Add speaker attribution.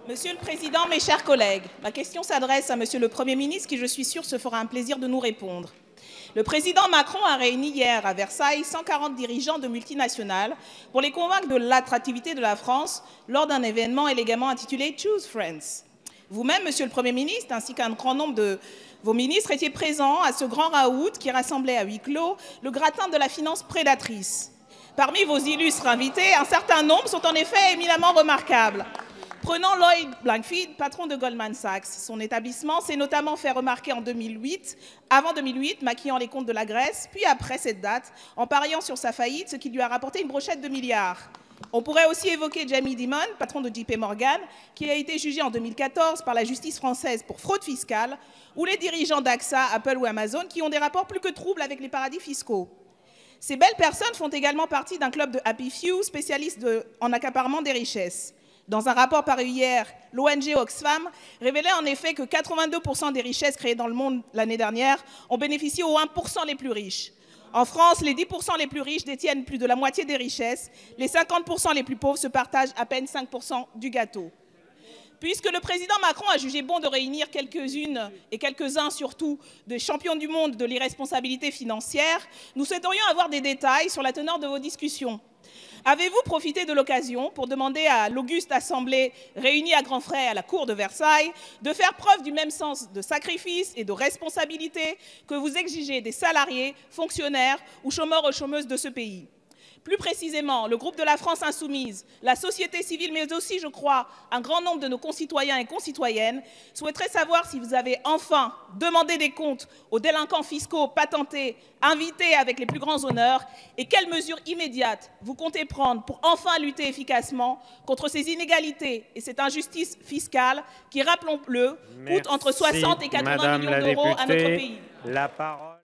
Speaker 1: Monsieur le Président, mes chers collègues, ma question s'adresse à Monsieur le Premier ministre qui, je suis sûre, se fera un plaisir de nous répondre. Le président Macron a réuni hier à Versailles 140 dirigeants de multinationales pour les convaincre de l'attractivité de la France lors d'un événement élégamment intitulé « Choose Friends ». Vous-même, Monsieur le Premier ministre, ainsi qu'un grand nombre de vos ministres étiez présents à ce grand raout qui rassemblait à huis clos le gratin de la finance prédatrice. Parmi vos illustres invités, un certain nombre sont en effet éminemment remarquables. Prenons Lloyd Blankfein, patron de Goldman Sachs. Son établissement s'est notamment fait remarquer en 2008, avant 2008, maquillant les comptes de la Grèce, puis après cette date, en pariant sur sa faillite, ce qui lui a rapporté une brochette de milliards. On pourrait aussi évoquer Jamie Dimon, patron de JP Morgan, qui a été jugé en 2014 par la justice française pour fraude fiscale, ou les dirigeants d'AXA, Apple ou Amazon, qui ont des rapports plus que troubles avec les paradis fiscaux. Ces belles personnes font également partie d'un club de Happy Few, spécialiste en accaparement des richesses. Dans un rapport paru hier, l'ONG Oxfam révélait en effet que 82% des richesses créées dans le monde l'année dernière ont bénéficié aux 1% les plus riches. En France, les 10% les plus riches détiennent plus de la moitié des richesses. Les 50% les plus pauvres se partagent à peine 5% du gâteau. Puisque le président Macron a jugé bon de réunir quelques-unes et quelques-uns surtout des champions du monde de l'irresponsabilité financière, nous souhaiterions avoir des détails sur la teneur de vos discussions. Avez-vous profité de l'occasion pour demander à l'auguste assemblée réunie à grands frais à la cour de Versailles de faire preuve du même sens de sacrifice et de responsabilité que vous exigez des salariés, fonctionnaires ou chômeurs ou chômeuses de ce pays? Plus précisément, le groupe de la France Insoumise, la société civile, mais aussi, je crois, un grand nombre de nos concitoyens et concitoyennes souhaiteraient savoir si vous avez enfin demandé des comptes aux délinquants fiscaux patentés, invités avec les plus grands honneurs, et quelles mesures immédiates vous comptez prendre pour enfin lutter efficacement contre ces inégalités et cette injustice fiscale qui, rappelons-le, coûte entre 60 et 80 millions d'euros à notre pays.